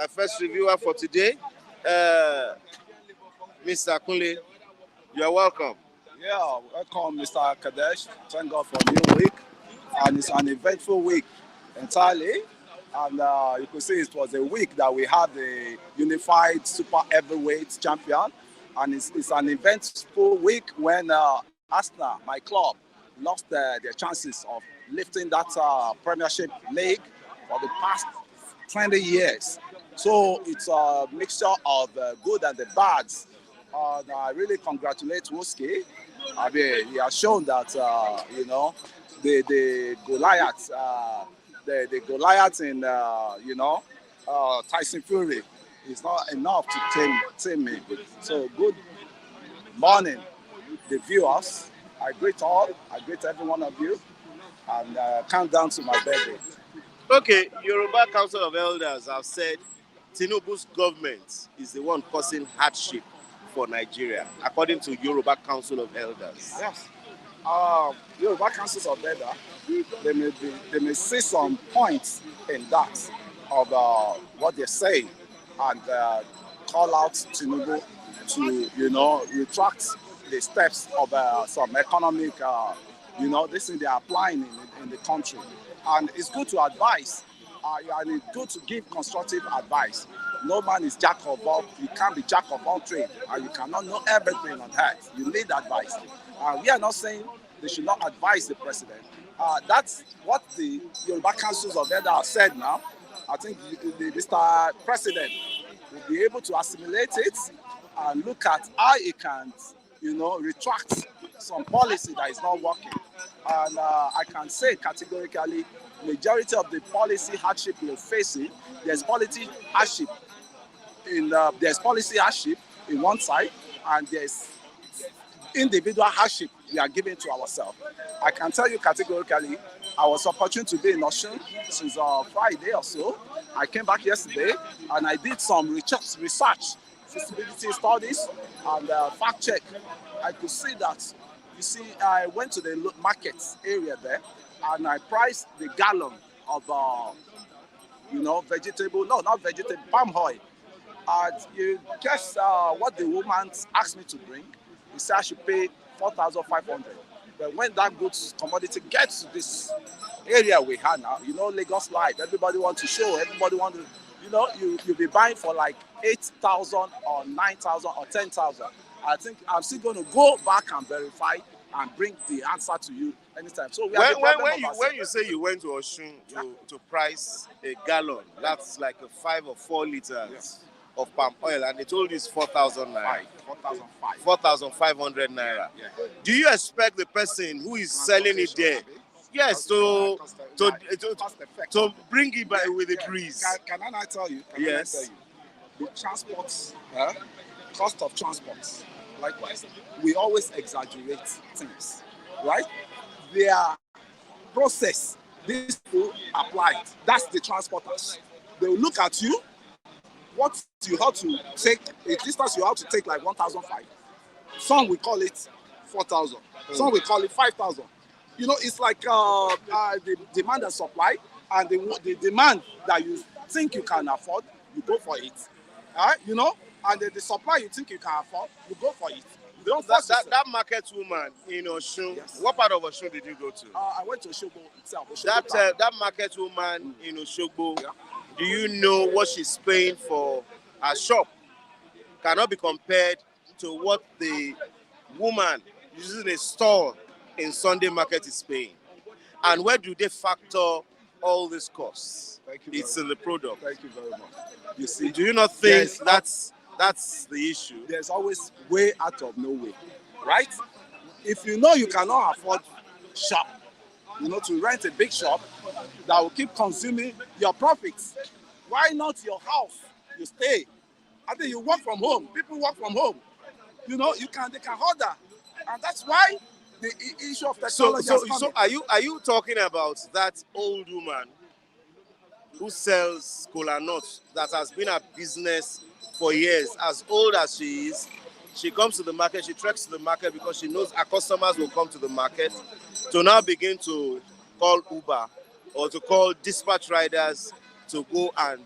my first reviewer for today, Mr. Kunle. You are welcome. Yeah, welcome, Mr. Kadesh. Thank God for a new week. And it's an eventful week entirely. And you could see it was a week that we had the unified super heavyweight champion. And it's an eventful week when Arsenal, my club, lost their chances of lifting that Premiership league for the past 20 years. So it's a mixture of the good and the bads. And I really congratulate Woski. I mean, he has shown that, the Goliath, the Goliath in, Tyson Fury is not enough to tame me. So good morning, the viewers. I greet all. I greet every one of you. And count down to my birthday. Okay, Yoruba Council of Elders have said Tinubu's government is the one causing hardship for Nigeria, according to Yoruba Council of Elders. Yes. Yoruba Councils of Elders, they may see some points in that of what they're saying and call out Tinubu to, retract the steps of some economic, this thing they are applying in the country. And it's good to advise, and it's good to give constructive advice. No man is jack of all. You can't be jack of all trades, and you cannot know everything on earth. You need advice. We are not saying they should not advise the president. That's what the Yoruba Councils of Elders have said now. I think Mr. President will be able to assimilate it and look at how he can, retract some policy that is not working. And I can say categorically, majority of the policy hardship we're facing, there's policy hardship in one side, and there's individual hardship we are giving to ourselves. I can tell you categorically, I was opportune to be in Osun since Friday or so. I came back yesterday and I did some research, feasibility studies, and fact check. I could see that, I went to the market area there and I priced the gallon of, palm oil. And you guess what the woman asked me to bring? He said I should pay 4,500. But when that goods commodity gets to this area we have now, Lagos Life, everybody wants to show, everybody wants to, you'll be buying for like 8,000 or 9,000 or 10,000. I think I'm still going to go back and verify and bring the answer to you anytime. So when you say you went to Osun to price a gallon, that's like a 5 or 4 liters of palm oil, and they told you it's 4,000 naira. 4,500 naira. Yeah. Do you expect the person who is selling it there, to bring it by with a breeze? Can I tell you? Yes. The transports, cost of transports, likewise, we always exaggerate things, right? Their process, these people applied, that's the transporters. They will look at you, what you have to take, a distance you have to take like 1,500. Some we call it 4,000. Some we call it 5,000. It's like the demand and supply, and the demand that you think you can afford, you go for it. And the supply you think you can afford, you go for it. You don't force that market woman in Osun, yes. What part of Osun did you go to? I went to Osogbo itself. That market woman in Osogbo, do you know what she's paying for her shop? Cannot be compared to what the woman using a store in Sunday market is paying. And where do they factor all these costs? It's in the product. Thank you very much. You see, do you not think that's the issue? There's always way out of no way, right? If you know you cannot afford shop, to rent a big shop that will keep consuming your profits, why not your house? You stay. I think you work from home. People work from home. They can order, and that's why the issue of technology. So are you talking about that old woman who sells kola nuts that has been a business for years, as old as she is? She comes to the market, she treks to the market because she knows her customers will come to the market, to now begin to call Uber or to call dispatch riders to go and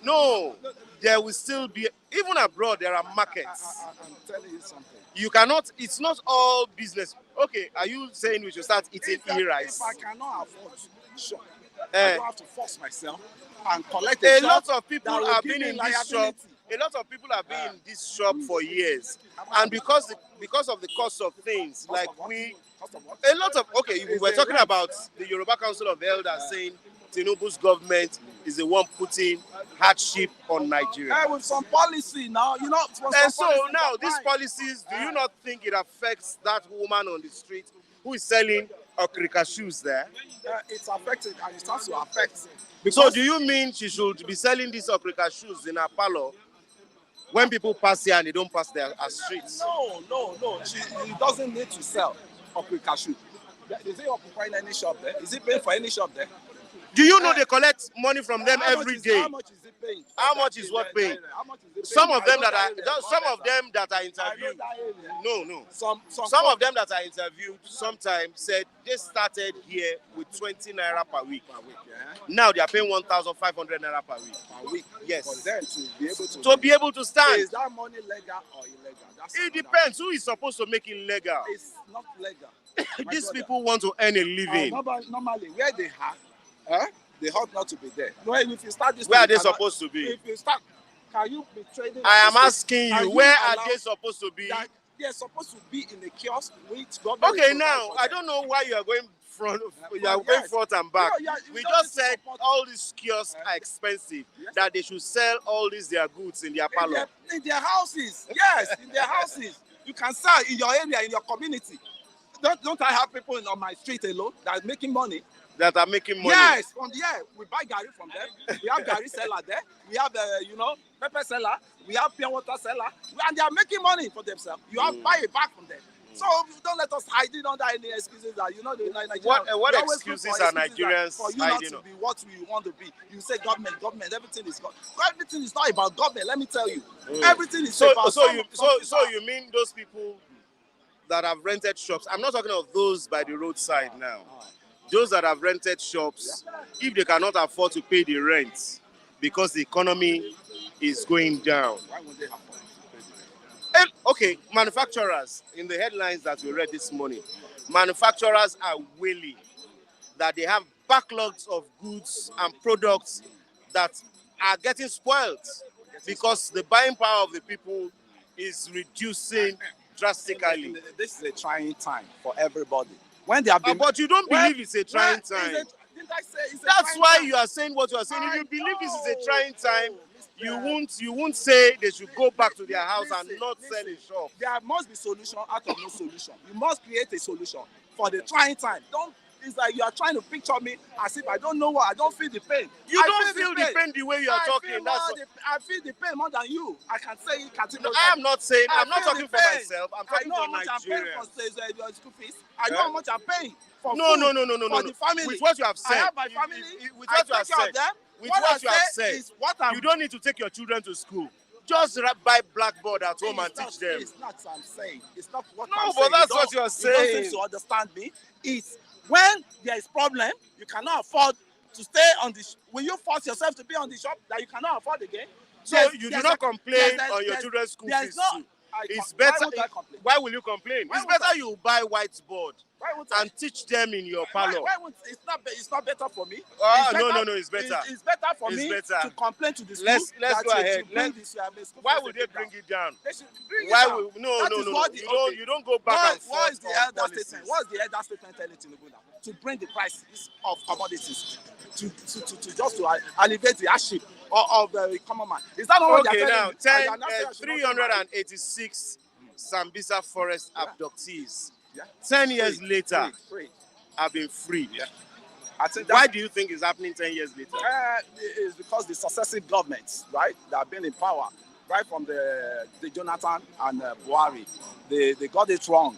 No, there will still be, even abroad, there are markets. I'm telling you something. You cannot, it's not all business. Okay, are you saying we should start eating e-rice? If I cannot afford shop, I Eh, don't have to force myself and collect a a shop lot of people that will have give been me in this shop. liability. A lot of people have been in this shop for years, and because of the cost of things, like Cost of what? a lot of, okay, we It's were the talking rent. about the Yoruba Council of Elders saying Tinubu's government is the one putting hardship on Nigeria. With some policy now, you know. And so now these policies, do you not think it affects that woman on the street who is selling okrika shoes there? It's affected and it starts to affect. So do you mean she should be selling these okrika shoes in her parlor when people pass here and they don't pass their streets? No. She doesn't need to sell Okrika shoe. Is it occupying any shop there? Is it paying for any shop there? Do you know they collect money from them every day? How much is it paying? How much is what paying? How much is it paying? Some of them that are I know interviewed. that area. No. Some Of them that are interviewed sometimes said they started here with 20 naira per week. Now they are paying 1,500 naira per week. Per week. Yes. For them to be able to. To be able to stand. Is that money legal or illegal? It depends. Who is supposed to make it legal? It's not legal. These people want to earn a living. Normally, where they have, they ought not to be there. No, if you start this, where are they supposed to be? If you start, can you be trading? I am asking you, where are they supposed to be? They're supposed to be in a kiosk with government. Okay, now I don't know why you are going front. You are going front and back. We just said all these kiosks are expensive. That they should sell all these their goods in their parlor. In their houses, yes, in their houses. You can sell in your area, in your community. Don't I have people on my street alone that are making money? That are making money. Yes, we buy Gary from them. We have Gary seller there. We have pepper seller. We have pure water seller, and they are making money for themselves. You have buy it back from them. So don't let us hide it under any excuses that the Nigerians. What excuses are Nigerians for you not hiding to be what we want to be? You say government, everything is God. Everything is not about government. Let me tell you, everything is about. So you mean those people that have rented shops? I'm not talking of those by the roadside now. Those that have rented shops, if they cannot afford to pay the rent because the economy is going down. Why would they afford? And, okay, manufacturers, in the headlines that we read this morning, manufacturers are willing that they have backlogs of goods and products that are getting spoiled because the buying power of the people is reducing drastically. This is a trying time for everybody. When they have been, but you don't believe it's a trying time. Didn't I say it's a That's trying why time? you are saying what you are saying. If you believe this is a trying time, you won't say they should go back to their house and not sell in shop. There must be solution out of no solution. You must create a solution for the trying time. It's like you are trying to picture me as if I don't know what, I don't feel the pain. You don't feel the pain the way you are talking. I feel the pain more than you. I can say it categorically. I am not saying, I'm not talking for myself. I'm talking for Nigeria. I'm paying for your school fees. I know how much I'm paying for No. the family. With what you have said. I have my family. With what you have said. With what you have said. You don't need to take your children to school. Just buy blackboard at home and teach them. It's not what I'm saying. It's not what No, I'm saying. but that's what you are saying. You don't seem to understand me. It's when there is problem, you cannot afford to stay on the. Will you force yourself to be on the shop that you cannot afford again? So you do not complain on your children's school fees too. It's better. Why will you complain? It's better you buy whiteboard and teach them in your parlor. It's not better for me. No, it's better. It's better for me to complain to the school. Let's go ahead. Why would they bring it down? They should bring it down. No. You don't go back and forth. What is the elder statement? What is the elder statement telling Tinubu now? To bring the prices of commodities to alleviate the hardship of the common man. Is that not what they're telling? Now 386 Sambisa forest abductees. 10 years later have been freed. Why do you think it's happening 10 years later? It's because the successive governments, right, that have been in power, right from the Jonathan and Buhari, they got it wrong.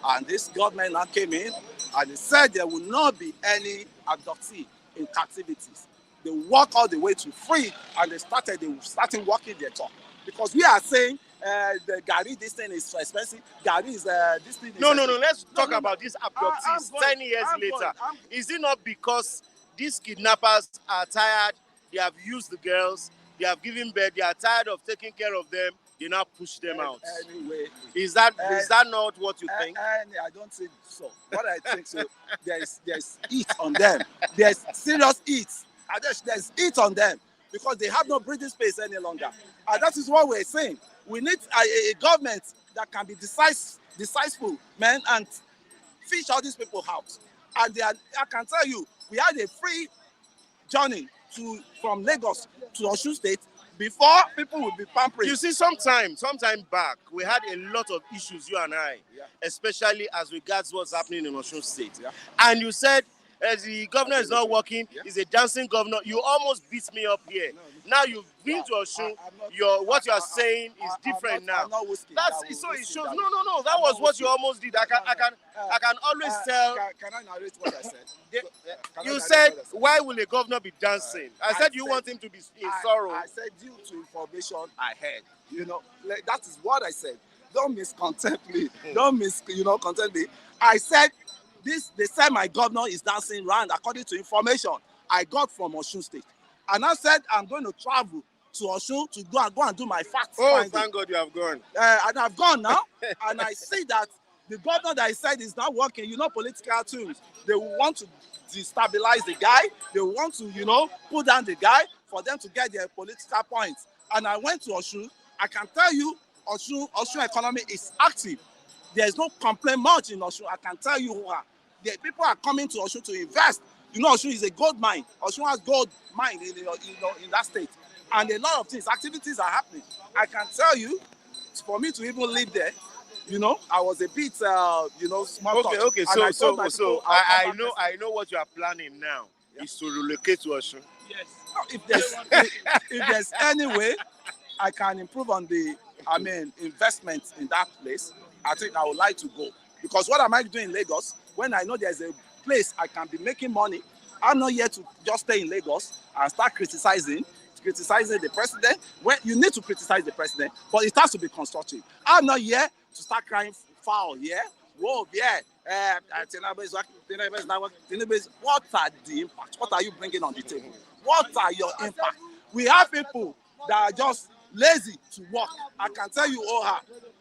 And this government now came in and they said there will not be any abductee in captivities. They walk all the way to free and they started walking their talk. Because we are saying the Gary, this thing is so expensive. Gary is this thing is No. Let's talk about these abductees 10 years later. Is it not because these kidnappers are tired? They have used the girls. they have given birth, they are tired of taking care of them, they now push them out. Anyway, Is that not what you think? I don't think so. What I think so, there's heat on them. There's serious heat. There's heat on them because they have no breathing space any longer. And that is what we're saying. We need a government that can be decisive, man, and fish all these people out. And I can tell you, we had a free journey from Lagos to Osun State before people would be pampering. You see, sometime back, we had a lot of issues, you and I, especially as regards what's happening in Osun State. Yeah. And you said, the governor is not working, he's a dancing governor. You almost beat me up here. Now you've been to Osun, what you are saying is different now. That's so it shows. No. That was what you almost did. I can always tell. Can I narrate what I said? You said, why will a governor be dancing? I said you want him to be in sorrow. I said due to information I heard. You know, that is what I said. Don't miscontent me. Don't content me. I said they said my governor is dancing around according to information I got from Osun State. And I said I'm going to travel to Osun to go and do my facts. Oh, thank God you have gone. And I've gone now. And I see that the governor that I said is not working. You know, political tools. They want to destabilize the guy. They want to, put down the guy for them to get their political points. And I went to Osun. I can tell you, Osun economy is active. There's no complaint much in Osun. I can tell you who are. The people are coming to Osun to invest. You know, Osun is a gold mine. Osun has gold mine in that state. And a lot of things, activities are happening. I can tell you, for me to even live there, I was a bit, small. Okay. So I know what you are planning now is to relocate to Osun. Yes. If there's any way I can improve on the, investment in that place, I think I would like to go. Because what am I doing in Lagos when I know there's a place I can be making money? I'm not here to just stay in Lagos and start criticizing the president. When you need to criticize the president, but it has to be constructive. I'm not here to start crying foul here. Whoa, Tinubu is not working. What are the impacts? What are you bringing on the table? What are your impacts? We have people that are just lazy to work. I can tell you,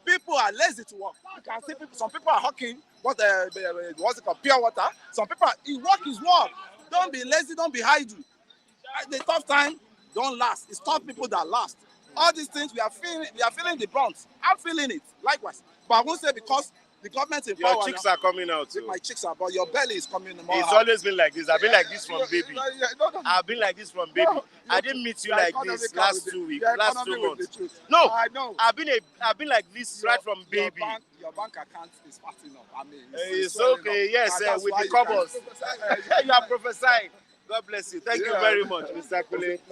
people are lazy to work. You can see some people are hawking what's it called, pure water. Some people work is work. Don't be lazy, don't be idle. The tough time don't last. It's tough people that last. All these things we are feeling the brunt. I'm feeling it likewise. But I won't say because the government in power. Your cheeks are coming out. Too. My cheeks are, but your belly is coming more. It's always been like this. I've been like this from baby. I've been like this from baby. I didn't meet you like this last 2 weeks, last 2 months. No, I know. I've been like this right from baby. Your bank account is fatting up. It's okay. Yes, with the covers. You are prophesying. God bless you. Thank you very much, Mr. Kunle.